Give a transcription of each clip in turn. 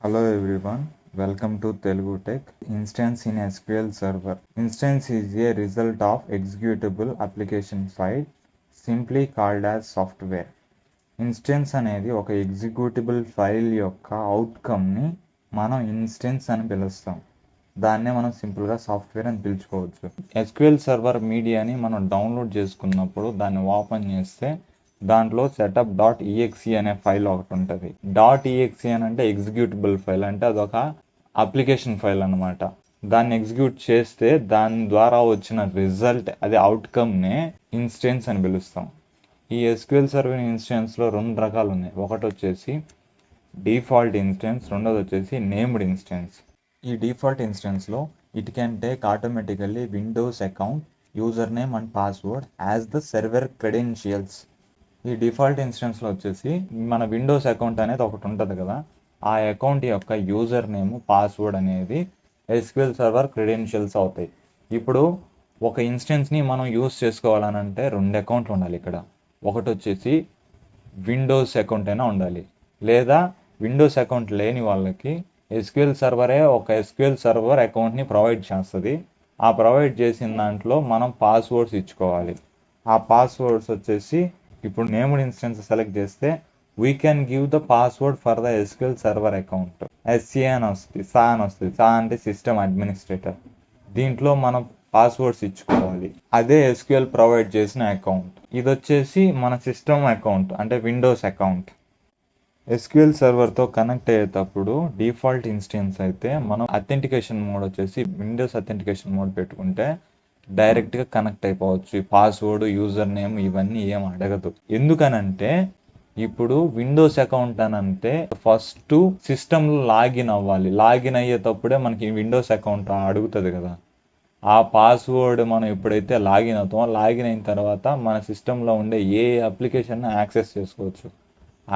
Hello everyone, welcome to Telugu Tech. Instance in SQL Server. Instance is a result of executable application file, simply called as software. Instance అనేది ఒక executable file యొక్క అవుట్కమ్ని మనం instance అని పిలుస్తాం. దాన్నే మనం సింపుల్గా సాఫ్ట్వేర్ అని పిలుచుకోవచ్చు. ఎస్క్యూఎల్ సర్వర్ మీడియాని మనం డౌన్లోడ్ చేసుకున్నప్పుడు దాన్ని ఓపెన్ చేస్తే దాంట్లో setup.exe అనే ఫైల్ ఒకటి ఉంటుంది. .exe అని అంటే ఎగ్జిక్యూటబుల్ ఫైల్, అంటే అదొక అప్లికేషన్ ఫైల్ అనమాట. దాన్ని ఎగ్జిక్యూట్ చేస్తే దాని ద్వారా వచ్చిన రిజల్ట్, అది అవుట్కమ్నే ఇన్స్టెన్స్ అని పిలుస్తాం. ఈ ఎస్క్యూఎల్ సర్వర్ ఇన్స్టెన్స్లో రెండు రకాలు ఉన్నాయి. ఒకటి వచ్చేసి డిఫాల్ట్ ఇన్స్టెన్స్, రెండోది వచ్చేసి నేమ్డ్ ఇన్స్టెన్స్. ఈ డిఫాల్ట్ ఇన్స్టెన్స్లో it can take automatically Windows account, user name and password as the server credentials. ఈ డిఫాల్ట్ ఇన్స్టెన్స్లో వచ్చేసి మన విండోస్ అకౌంట్ అనేది ఒకటి ఉంటుంది కదా, ఆ అకౌంట్ యొక్క యూజర్ నేమ్, పాస్వర్డ్ అనేది ఎస్క్యూఎల్ సర్వర్ క్రెడెన్షియల్స్ అవుతాయి. ఇప్పుడు ఒక ఇన్స్టెన్స్ని మనం యూజ్ చేసుకోవాలనంటే రెండు అకౌంట్లు ఉండాలి. ఇక్కడ ఒకటి వచ్చేసి విండోస్ అకౌంట్ అయినా ఉండాలి, లేదా విండోస్ అకౌంట్ లేని వాళ్ళకి ఎస్క్యూఎల్ సర్వరే ఒక ఎస్క్యూఎల్ సర్వర్ అకౌంట్ని ప్రొవైడ్ చేస్తుంది. ఆ ప్రొవైడ్ చేసిన దాంట్లో మనం పాస్వర్డ్స్ ఇచ్చుకోవాలి. ఆ పాస్వర్డ్స్ వచ్చేసి ఇప్పుడు నేమ్డ్ ఇన్స్టెన్స్ సెలెక్ట్ చేస్తే we can give the password for the SQL server account. SC అని వస్తుంది, సా అని వస్తుంది. సా అంటే సిస్టమ్ అడ్మినిస్ట్రేటర్. దీంట్లో మనం పాస్వర్డ్స్ ఇచ్చుకోవాలి. అదే ఎస్క్యూఎల్ ప్రొవైడ్ చేసిన అకౌంట్. ఇది వచ్చేసి మన సిస్టమ్ అకౌంట్, అంటే విండోస్ అకౌంట్. ఎస్క్యూఎల్ సర్వర్తో కనెక్ట్ అయ్యేటప్పుడు డిఫాల్ట్ ఇన్స్టెన్స్ అయితే మనం అథెంటికేషన్ మోడ్ వచ్చేసి విండోస్ అథెంటికేషన్ మోడ్ పెట్టుకుంటే డైరెక్ట్గా కనెక్ట్ అయిపోవచ్చు. ఈ పాస్వర్డ్, యూజర్ నేమ్ ఇవన్నీ ఏం అడగదు. ఎందుకనంటే ఇప్పుడు విండోస్ అకౌంట్ అని అంటే ఫస్ట్ సిస్టమ్లో లాగిన్ అవ్వాలి. లాగిన్ అయ్యేటప్పుడే మనకి విండోస్ అకౌంట్ అడుగుతుంది కదా. ఆ పాస్వర్డ్ మనం ఎప్పుడైతే లాగిన్ అవుతామో, లాగిన్ అయిన తర్వాత మన సిస్టంలో ఉండే ఏ అప్లికేషన్ యాక్సెస్ చేసుకోవచ్చు.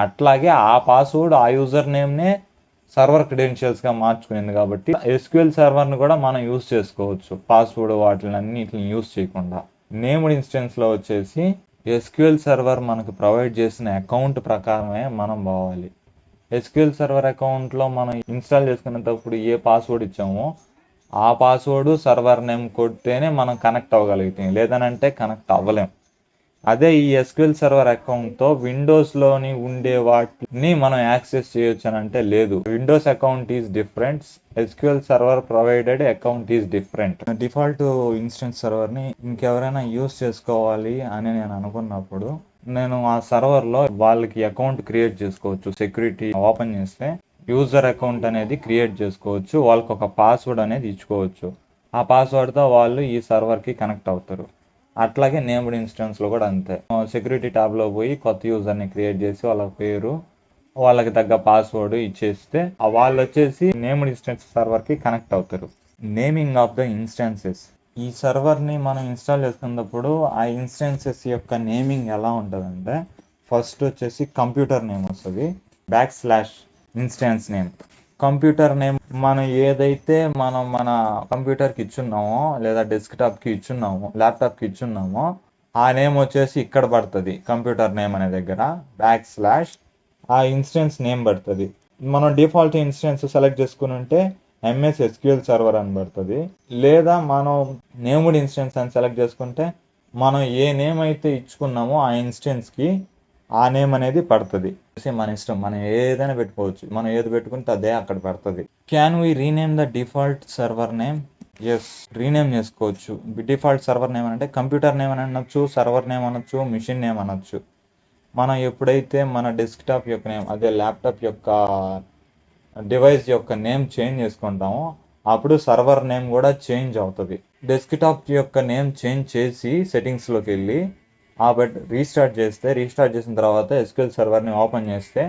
అట్లాగే ఆ పాస్వర్డ్, ఆ యూజర్ నేమ్నే సర్వర్ క్రెడెన్షియల్స్గా మార్చుకునేది కాబట్టి ఎస్క్యూఎల్ సర్వర్ని కూడా మనం యూజ్ చేసుకోవచ్చు, పాస్వర్డ్ వాటిని అన్నిటిని యూజ్ చేయకుండా. నేమ్డ్ ఇన్స్టెన్స్లో వచ్చేసి ఎస్క్యూఎల్ సర్వర్ మనకు ప్రొవైడ్ చేసిన అకౌంట్ ప్రకారమే మనం పోవాలి. ఎస్క్యూఎల్ సర్వర్ అకౌంట్లో మనం ఇన్స్టాల్ చేసుకునేటప్పుడు ఏ పాస్వర్డ్ ఇచ్చామో ఆ పాస్వర్డ్, సర్వర్ నేమ్ కొడితేనే మనం కనెక్ట్ అవ్వగలుగుతాం, లేదనంటే కనెక్ట్ అవ్వలేం. అదే ఈ ఎస్క్యూఎల్ సర్వర్ అకౌంట్తో విండోస్లోని ఉండే వాటిని మనం యాక్సెస్ చేయొచ్చు అని అంటే లేదు. Windows account is different, SQL server provided account is different. Default instance సర్వర్ని ఇంకెవరైనా యూజ్ చేసుకోవాలి అని నేను అనుకున్నప్పుడు నేను ఆ సర్వర్లో వాళ్ళకి అకౌంట్ క్రియేట్ చేసుకోవచ్చు. సెక్యూరిటీ ఓపెన్ చేస్తే యూజర్ అకౌంట్ అనేది క్రియేట్ చేసుకోవచ్చు. వాళ్ళకి ఒక పాస్వర్డ్ అనేది ఇచ్చుకోవచ్చు. ఆ పాస్వర్డ్తో వాళ్ళు ఈ సర్వర్కి కనెక్ట్ అవుతారు. అట్లాగే నేమ్డ్ ఇన్స్టెన్స్లో కూడా అంతే. సెక్యూరిటీ ట్యాబ్లో పోయి కొత్త యూజర్ని క్రియేట్ చేసి వాళ్ళ పేరు, వాళ్ళకి తగ్గ పాస్వర్డ్ ఇచ్చేస్తే వాళ్ళు వచ్చేసి నేమ్డ్ ఇన్స్టెన్స్ సర్వర్కి కనెక్ట్ అవుతారు. Naming of the instances. ఈ సర్వర్ని మనం ఇన్స్టాల్ చేసుకున్నప్పుడు ఆ ఇన్స్టెన్సెస్ యొక్క నేమింగ్ ఎలా ఉంటుందంటే ఫస్ట్ వచ్చేసి కంప్యూటర్ నేమ్ వస్తుంది, \ఇన్స్టెన్స్ నేమ్. కంప్యూటర్ నేమ్ మనం ఏదైతే మన కంప్యూటర్కి ఇచ్చున్నామో, లేదా డెస్క్టాప్కి ఇచ్చున్నామో, ల్యాప్టాప్కి ఇచ్చున్నామో ఆ నేమ్ వచ్చేసి ఇక్కడ పడుతుంది. కంప్యూటర్ నేమ్ అనే దగ్గర \, ఆ ఇన్స్టెన్స్ నేమ్ పడుతుంది. మనం డిఫాల్ట్ ఇన్స్టెన్స్ సెలెక్ట్ చేసుకుని ఉంటే MS SQL సర్వర్ అని పడుతుంది. లేదా మనం నేమ్డ్ ఇన్స్టెన్స్ అని సెలెక్ట్ చేసుకుంటే మనం ఏ నేమ్ అయితే ఇచ్చుకున్నామో ఆ ఇన్స్టెన్స్కి ఆ నేమ్ అనేది పడుతుంది. మన ఇష్టం, మనం ఏదైనా పెట్టుకోవచ్చు. మనం ఏది పెట్టుకుంటే అదే అక్కడ పడుతుంది. Can we rename the default server name? Yes, rename చేసుకోవచ్చు. డిఫాల్ట్ సర్వర్ నేమ్ అంటే కంప్యూటర్ నేమ్ అని అనొచ్చు, సర్వర్ నేమ్ అనొచ్చు, మిషన్ నేమ్ అనొచ్చు. మనం ఎప్పుడైతే మన డెస్క్టాప్ యొక్క నేమ్, అదే ల్యాప్టాప్ యొక్క డివైస్ యొక్క నేమ్ చేంజ్ చేసుకుంటామో అప్పుడు సర్వర్ నేమ్ కూడా చేంజ్ అవుతుంది. డెస్క్టాప్ యొక్క నేమ్ చేంజ్ చేసి సెట్టింగ్స్లోకి వెళ్ళి రీస్టార్ట్ చేసిన తర్వాత ఎస్క్యూఎల్ సర్వర్ని ఓపెన్ చేస్తే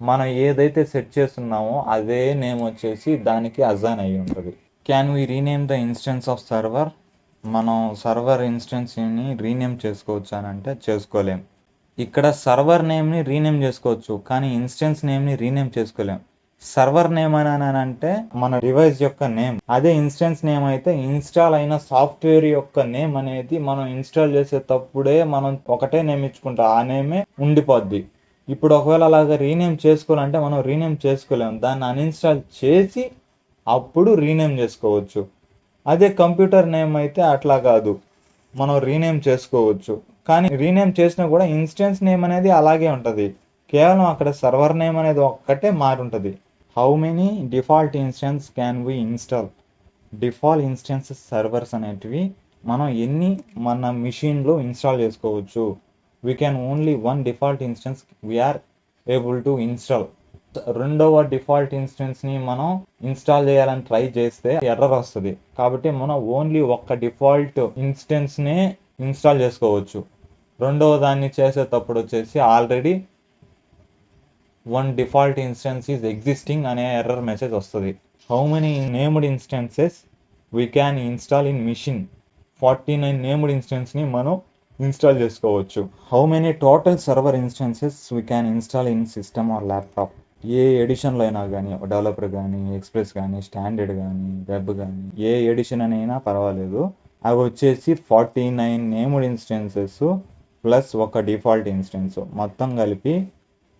మనం ఏదైతే సెట్ చేస్తున్నామో అదే నేమ్ వచ్చేసి దానికి అజైన్ అయ్యి ఉంటుంది. Can we rename the instance of server? మనం సర్వర్ ఇన్స్టెన్స్ని రీనేమ్ చేసుకోవచ్చు అని అంటే చేసుకోలేం. ఇక్కడ సర్వర్ నేమ్ని రీనేమ్ చేసుకోవచ్చు, కానీ ఇన్స్టెన్స్ నేమ్ని రీనేమ్ చేసుకోలేం. సర్వర్ నేమ్ అని అంటే మన డివైస్ యొక్క నేమ్, అదే ఇన్స్టెన్స్ నేమ్ అయితే ఇన్స్టాల్ అయిన సాఫ్ట్వేర్ యొక్క నేమ్ అనేది మనం ఇన్స్టాల్ చేసేటప్పుడే మనం ఒకటే నేమ్ ఇచ్చుకుంటాం, ఆ నేమే ఉండిపోద్ది. ఇప్పుడు ఒకవేళ అలాగా రీనేమ్ చేసుకోవాలంటే మనం రీనేమ్ చేసుకోలేము, దాన్ని అన్ఇన్స్టాల్ చేసి అప్పుడు రీనేమ్ చేసుకోవచ్చు. అదే కంప్యూటర్ నేమ్ అయితే అట్లా కాదు, మనం రీనేమ్ చేసుకోవచ్చు. కానీ రీనేమ్ చేసినా కూడా ఇన్స్టెన్స్ నేమ్ అనేది అలాగే ఉంటుంది, కేవలం అక్కడ సర్వర్ నేమ్ అనేది ఒక్కటే మారుంటుంది. How many default instance can we install? Default instances servers అనేటివి మనం ఎన్ని మన మిషన్లో ఇన్స్టాల్ చేసుకోవచ్చు. We can only one default instance we are able to install. రెండవ డిఫాల్ట్ ఇన్స్టెన్స్ని మనం ఇన్స్టాల్ చేయాలని ట్రై చేస్తే ఎర్రర్ వస్తుంది. కాబట్టి మనం ఓన్లీ ఒక్క డిఫాల్ట్ ఇన్స్టెన్స్నే ఇన్స్టాల్ చేసుకోవచ్చు. రెండవ దాన్ని చేసేటప్పుడు వచ్చేసి already one default instance is existing అనే ఎర్రర్ మెసేజ్ వస్తుంది. How many named instances we can install in machine? 49 named ఇన్స్టెన్స్ని మనం ఇన్స్టాల్ చేసుకోవచ్చు. How many total server instances we can install in system or laptop? ఏ ఎడిషన్లో అయినా కానీ, developer కానీ, ఎక్స్ప్రెస్ కానీ, స్టాండర్డ్ కానీ, వెబ్ కానీ, ఏ ఎడిషన్ అయినా పర్వాలేదు, అవి వచ్చేసి 49 నేమ్డ్ ఇన్స్టెన్సెస్ ప్లస్ ఒక డిఫాల్ట్ ఇన్స్టెన్స్ మొత్తం కలిపి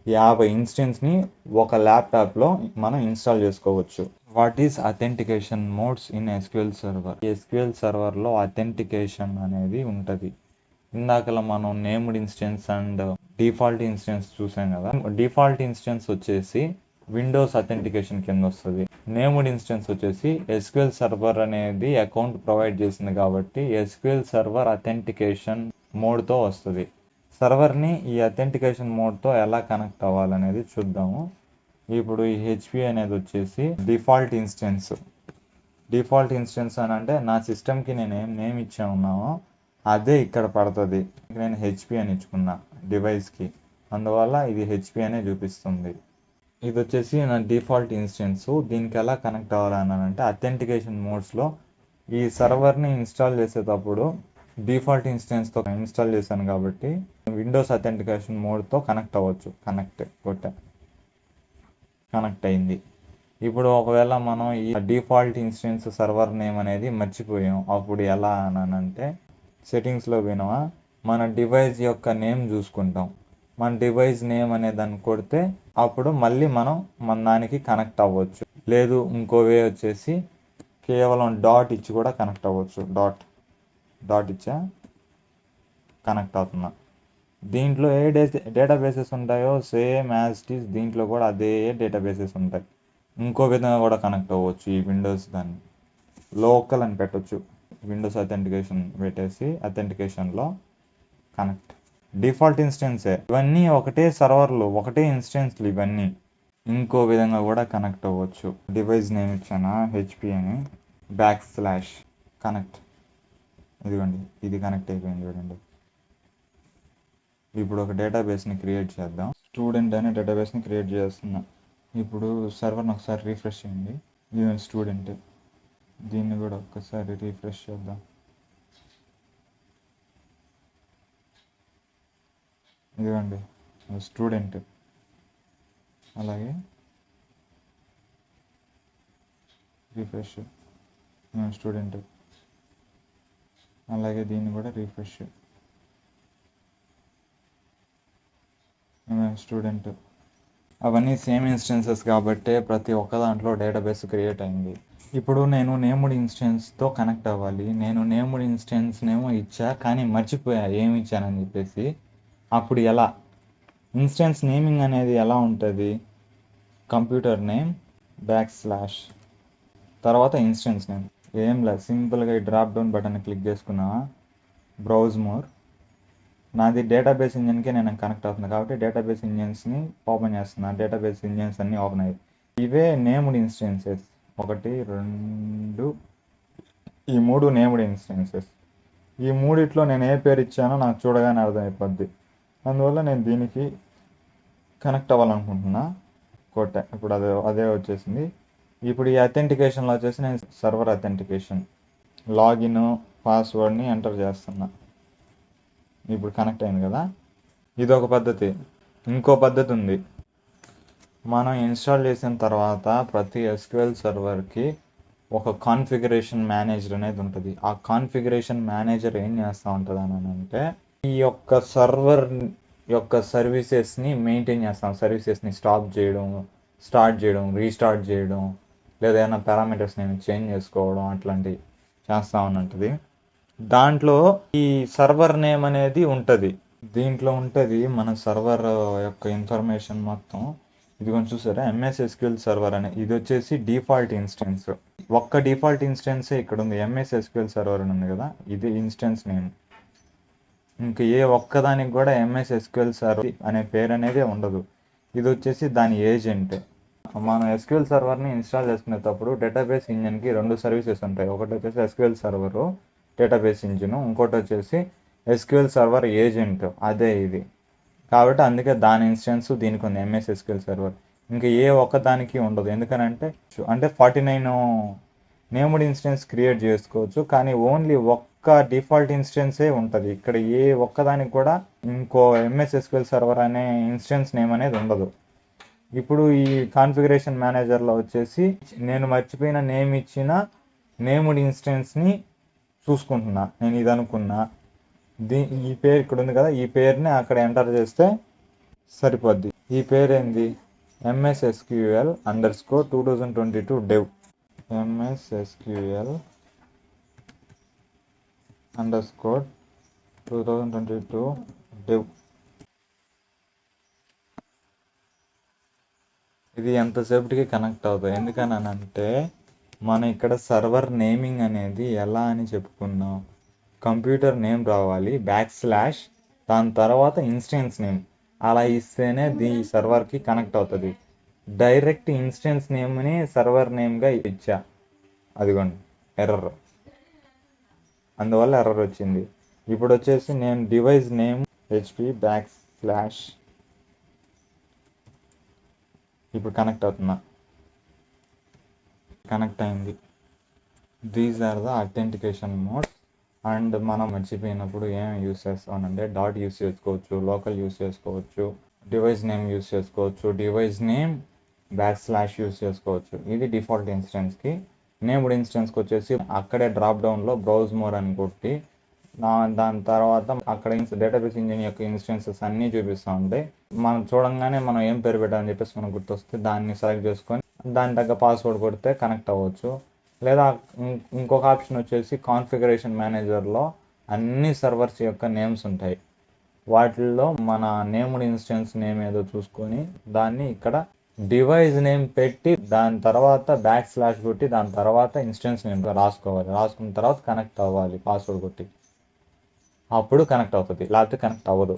50 ఇన్స్టెన్స్ని ఒక ల్యాప్టాప్లో మనం ఇన్స్టాల్ చేసుకోవచ్చు. What is authentication modes in SQL server? ఎస్క్యూఎల్ సర్వర్లో అథెంటికేషన్ అనేది ఉంటుంది. ఇందాకలా మనం named instance and default instance చూసాం కదా. డిఫాల్ట్ ఇన్స్టెన్స్ వచ్చేసి విండోస్ అథెంటికేషన్ కింద వస్తుంది. నేమ్డ్ ఇన్స్టెన్స్ వచ్చేసి ఎస్క్యూఎల్ సర్వర్ అనేది అకౌంట్ ప్రొవైడ్ చేసింది కాబట్టి ఎస్క్యూఎల్ సర్వర్ అథెంటికేషన్ మోడ్తో వస్తుంది. సర్వర్ని ఈ అథెంటికేషన్ మోడ్తో ఎలా కనెక్ట్ అవ్వాలనేది చూద్దాము. ఇప్పుడు ఈ హెచ్పి అనేది వచ్చేసి డిఫాల్ట్ ఇన్స్టెన్స్. డిఫాల్ట్ ఇన్స్టెన్స్ అని అంటే నా సిస్టమ్కి నేను ఏం నేమ్ ఇచ్చా ఉన్నామో అదే ఇక్కడ పడుతుంది. నేను హెచ్పి అని ఇచ్చుకున్నా డివైస్కి, అందువల్ల ఇది హెచ్పి అనే చూపిస్తుంది. ఇది వచ్చేసి నా డిఫాల్ట్ ఇన్స్టెన్స్. దీనికి ఎలా కనెక్ట్ అవ్వాలని అంటే అథెంటికేషన్ మోడ్స్లో ఈ సర్వర్ని ఇన్స్టాల్ చేసేటప్పుడు డిఫాల్ట్ ఇన్స్టెన్స్తో ఇన్స్టాల్ చేశాను కాబట్టి విండోస్ అథెంటికేషన్ మోడ్తో కనెక్ట్ అవ్వచ్చు. కనెక్ట్ అయింది. ఇప్పుడు ఒకవేళ మనం ఈ డిఫాల్ట్ ఇన్స్టెన్స్ సర్వర్ నేమ్ అనేది మర్చిపోయాం, అప్పుడు ఎలా అని అంటే సెట్టింగ్స్లో పోయినామా, మన డివైస్ యొక్క నేమ్ చూసుకుంటాం. మన డివైస్ నేమ్ అనే దాన్ని కొడితే అప్పుడు మళ్ళీ మనం మన దానికి కనెక్ట్ అవ్వచ్చు. లేదు ఇంకో వే వచ్చేసి కేవలం డాట్ ఇచ్చి కూడా కనెక్ట్ అవ్వచ్చు. డాట్ ఇచ్చా కనెక్ట్ అవుతున్నా. దీంట్లో ఏ డేటాబేసెస్ ఉంటాయో సేమ్ యాజ్ ఇట్ ఈస్ దీంట్లో కూడా అదే డేటాబేసెస్ ఉంటాయి. ఇంకో విధంగా కూడా కనెక్ట్ అవ్వచ్చు. ఈ విండోస్ దాన్ని లోకల్ అని పెట్టవచ్చు. విండోస్ అథెంటికేషన్ పెట్టేసి అథెంటికేషన్లో కనెక్ట్. డిఫాల్ట్ ఇన్స్టెన్సే ఇవన్నీ, ఒకటే సర్వర్లు, ఒకటే ఇన్స్టెన్స్లు ఇవన్నీ. ఇంకో విధంగా కూడా కనెక్ట్ అవ్వచ్చు. డివైస్ నేమ్ ఇచ్చానా హెచ్పి అని, / కనెక్ట్. ఇదిగోండి, ఇది కనెక్ట్ అయిపోయింది చూడండి. ఇప్పుడు ఒక డేటాబేస్ని క్రియేట్ చేద్దాం. స్టూడెంట్ అనే డేటాబేస్ని క్రియేట్ చేస్తున్నా. ఇప్పుడు సర్వర్ని ఒకసారి రీఫ్రెష్ చేయండి. ఇది స్టూడెంట్. దీన్ని కూడా ఒక్కసారి రీఫ్రెష్ చేద్దాం. ఇదిగోండి స్టూడెంట్. అలాగే రీఫ్రెష్, స్టూడెంట్. అలాగే దీన్ని కూడా రీఫ్రెష్, స్టూడెంట్. అవన్నీ సేమ్ ఇన్స్టెన్సెస్ కాబట్టి ప్రతి ఒక్క దాంట్లో డేటాబేస్ క్రియేట్ అయింది. ఇప్పుడు నేను నేమ్డ్ ఇన్స్టెన్స్తో కనెక్ట్ అవ్వాలి. నేను నేమ్డ్ ఇన్స్టెన్స్ నేమో ఇచ్చా కానీ మర్చిపోయా ఏమి ఇచ్చానని చెప్పేసి. అప్పుడు ఎలా? ఇన్స్టెన్స్ నేమింగ్ అనేది ఎలా ఉంటుంది? కంప్యూటర్ నేమ్ / తర్వాత ఇన్స్టెన్స్ నేమ్. ఏం లేదు, సింపుల్గా ఈ డ్రాప్ డౌన్ బటన్ క్లిక్ చేసుకున్నా, బ్రౌజ్ మోర్. నాది డేటాబేస్ ఇంజిన్కి నేను కనెక్ట్ అవుతుంది కాబట్టి డేటాబేస్ ఇంజిన్స్ని ఓపెన్ చేస్తున్నా. డేటాబేస్ ఇంజిన్స్ అన్నీ ఓపెన్ అయ్యాయి. ఇవే నేమ్డ్ ఇన్స్టెన్సెస్. 1, 2, ఈ 3 నేమ్డ్ ఇన్స్టెన్సెస్. ఈ మూడిట్లో నేను ఏ పేరు ఇచ్చానో నాకు చూడగానే అర్థమైపోద్ది. అందువల్ల నేను దీనికి కనెక్ట్ అవ్వాలనుకుంటున్నా. కొట్టా, ఇప్పుడు అదే వచ్చేసింది. ఇప్పుడు ఈ అథెంటికేషన్లో వచ్చేసి నేను సర్వర్ అథెంటికేషన్ లాగిన్ పాస్వర్డ్ని ఎంటర్ చేస్తున్నా. ఇప్పుడు కనెక్ట్ అయింది కదా. ఇది ఒక పద్ధతి. ఇంకో పద్ధతి ఉంది. మనం ఇన్స్టాల్ చేసిన తర్వాత ప్రతి ఎస్క్యూఎల్ సర్వర్కి ఒక కాన్ఫిగరేషన్ మేనేజర్ అనేది ఉంటుంది. ఆ కాన్ఫిగరేషన్ మేనేజర్ ఏం చేస్తూ ఉంటుంది అని అంటే ఈ యొక్క సర్వర్ యొక్క సర్వీసెస్ని మెయింటైన్ చేస్తాం. సర్వీసెస్ని స్టార్ట్ చేయడం, రీస్టార్ట్ చేయడం, లేదా ఏమైనా పారామీటర్స్ నేను చేంజ్ చేసుకోవడం అట్లాంటివి చేస్తా ఉన్నట్టుది. దాంట్లో ఈ సర్వర్ నేమ్ అనేది ఉంటుంది. దీంట్లో ఉంటుంది మన సర్వర్ యొక్క ఇన్ఫర్మేషన్ మొత్తం. ఇది కొంచెం చూసారా, ఎంఎస్ ఎస్క్యూఎల్ సర్వర్ అనే ఇది వచ్చేసి డిఫాల్ట్ ఇన్స్టెన్స్. ఒక్క డిఫాల్ట్ ఇన్స్టెన్సే ఇక్కడ ఉంది, ఎంఎస్ ఎస్క్యూఎల్ సర్వర్ అని ఉంది కదా, ఇది ఇన్స్టెన్స్ నేమ్. ఇంకా ఏ ఒక్కదానికి కూడా ఎంఎస్ ఎస్క్యూఎల్ సర్వర్ అనే పేరు అనేది ఉండదు. ఇది వచ్చేసి దాని ఏజెంట్. మనం ఎస్క్యూఎల్ సర్వర్ని ఇన్స్టాల్ చేసుకునేటప్పుడు డేటాబేస్ ఇంజిన్కి 2 సర్వీసెస్ ఉంటాయి. ఒకటి వచ్చేసి ఎస్క్యూఎల్ సర్వరు డేటాబేస్ ఇంజిన్, ఇంకోటి వచ్చేసి ఎస్క్యూఎల్ సర్వర్ ఏజెంట్. అదే ఇది కాబట్టి అందుకే దాని ఇన్స్టెన్స్ దీనికి ఉంది, ఎంఎస్ ఎస్క్యూఎల్ సర్వర్. ఇంకా ఏ ఒక్క దానికి ఉండదు. ఎందుకనంటే 49 నేమ్డ్ ఇన్స్టెన్స్ క్రియేట్ చేసుకోవచ్చు, కానీ ఓన్లీ ఒక్క డిఫాల్ట్ ఇన్స్టెన్సే ఉంటుంది. ఇక్కడ ఏ ఒక్కదానికి కూడా ఇంకో ఎంఎస్ ఎస్క్యూఎల్ సర్వర్ అనే ఇన్స్టెన్స్ నేమ్ అనేది ఉండదు. ఇప్పుడు ఈ కాన్ఫిగరేషన్ మేనేజర్లో వచ్చేసి నేను మర్చిపోయిన నేమ్ ఇచ్చిన నేమ్డ్ ఇన్స్టెన్స్ని చూసుకుంటున్నా. నేను ఇది అనుకున్నా, ఈ పేరు ఇక్కడ ఉంది కదా, ఈ పేరుని అక్కడ ఎంటర్ చేస్తే సరిపోద్ది. ఈ పేరు ఏంది, MS SQL _ 2022 dev, MS SQL _ 2022 dev. ఇది ఎంతసేపటికి కనెక్ట్ అవుతుంది. ఎందుకనంటే మనం ఇక్కడ సర్వర్ నేమింగ్ అనేది ఎలా అని చెప్పుకున్నాం, కంప్యూటర్ నేమ్ రావాలి, / దాని తర్వాత ఇన్స్టెన్స్ నేమ్, అలా ఇస్తేనే ఈ సర్వర్కి కనెక్ట్ అవుతుంది. డైరెక్ట్ ఇన్స్టెన్స్ నేమ్ని సర్వర్ నేమ్గా ఇచ్చా, అదిగోండి ఎర్రర్, అందువల్ల ఎర్రర్ వచ్చింది. ఇప్పుడు వచ్చేసి నేను డివైస్ నేమ్ HP / ఇప్పుడు కనెక్ట్ అవుతున్నా, కనెక్ట్ అయింది. These are the authentication modes. And మనం మర్చిపోయినప్పుడు ఏం యూస్ చేస్తామనంటే డాట్ యూస్ చేసుకోవచ్చు, లోకల్ యూస్ చేసుకోవచ్చు, డివైస్ నేమ్ యూస్ చేసుకోవచ్చు, డివైస్ నేమ్ / యూస్ చేసుకోవచ్చు. ఇది డిఫాల్ట్ ఇన్స్టెన్స్కి. నేమ్డ్ ఇన్స్టెన్స్కి వచ్చేసి అక్కడే డ్రాప్ డౌన్లో బ్రౌజ్ మోర్ అని కొట్టి దాని తర్వాత అక్కడ డేటాబేస్ ఇంజిన్ యొక్క ఇన్స్టెన్సెస్ అన్నీ చూపిస్తూ ఉంటాయి. మనం చూడంగానే మనం ఏం పేరు పెట్టాలని చెప్పేసి మనకు గుర్తొస్తే దాన్ని సెలెక్ట్ చేసుకొని దాని తగ్గ పాస్వర్డ్ కొడితే కనెక్ట్ అవ్వచ్చు. లేదా ఇంకొక ఆప్షన్ వచ్చేసి కాన్ఫిగరేషన్ మేనేజర్లో అన్ని సర్వర్స్ యొక్క నేమ్స్ ఉంటాయి. వాటిల్లో మన నేమ్డ్ ఇన్స్టెన్స్ నేమ్ ఏదో చూసుకొని దాన్ని ఇక్కడ డివైస్ నేమ్ పెట్టి దాని తర్వాత / కొట్టి దాని తర్వాత ఇన్స్టెన్స్ నేమ్ రాసుకోవాలి. రాసుకున్న తర్వాత కనెక్ట్ అవ్వాలి పాస్వర్డ్ కొట్టి, అప్పుడు కనెక్ట్ అవుతుంది, లేకపోతే కనెక్ట్ అవ్వదు.